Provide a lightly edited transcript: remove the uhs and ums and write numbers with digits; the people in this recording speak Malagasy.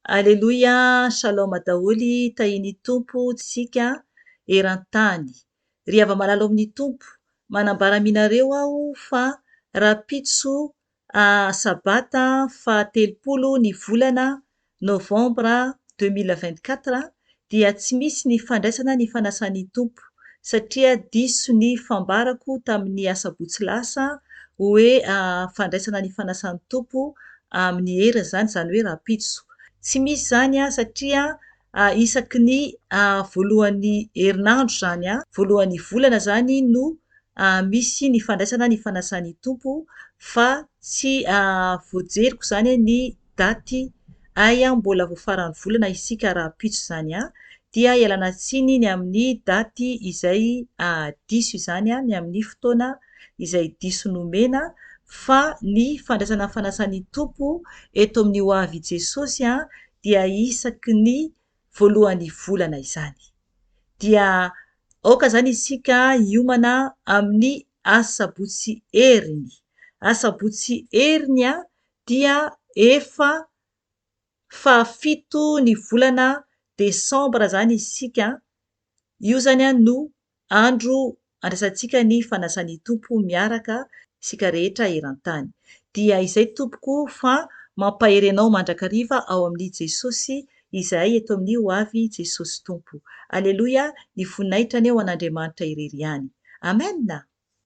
Aleloia, shalom daholo, tahiny Tompo tsika eran-tany. Ry hava-malalo amin'ny Tompo, manambara aminareo aho fa rapitso sabata fahatelopolo ny volana novambra 2024 dia tsy misy ny fandraisana ny fanasan'ny Tompo satria diso ny fambarako tamin'ny asabotsy lasa hoe fandraisana ny fanasan'ny Tompo amin'ny heriny izany, izany hoe rapitso. Tsy misy izany satria isaky ny voalohan'ny herinandro izany, voalohan'ny volana izany no misy ny fandraisana ny fanasan'ny Tompo fa tsy voajeriko izany ny daty mbola voafaran'ny volana isika rapitso izany dia ialana tsiny ny amin'ny daty izay diso izany ny amin'ny fotoana izay diso nomena fa ny fandraisana fanasan'ny Tompo eto amin'ny ho avy Jesosy dia isaky ny voalohan'ny volana izany. Dia aoka izany isika hiomana amin'ny asabotsy heriny. Asabotsy heriny dia efa fahafito ny volana desambra izany isika. Io izany no andro andraisantsika ny fanasan'ny Tompo miaraka isika rehetra eran-tany. Dia izay tompoko fa mampahery anao mandrakariva ao amin'i Jesosy izahay eto amin'ny ho avy Jesosy Tompo. Aleloia, ny voninahitra anie ho an'Andriamanitra irery ihany. Amen.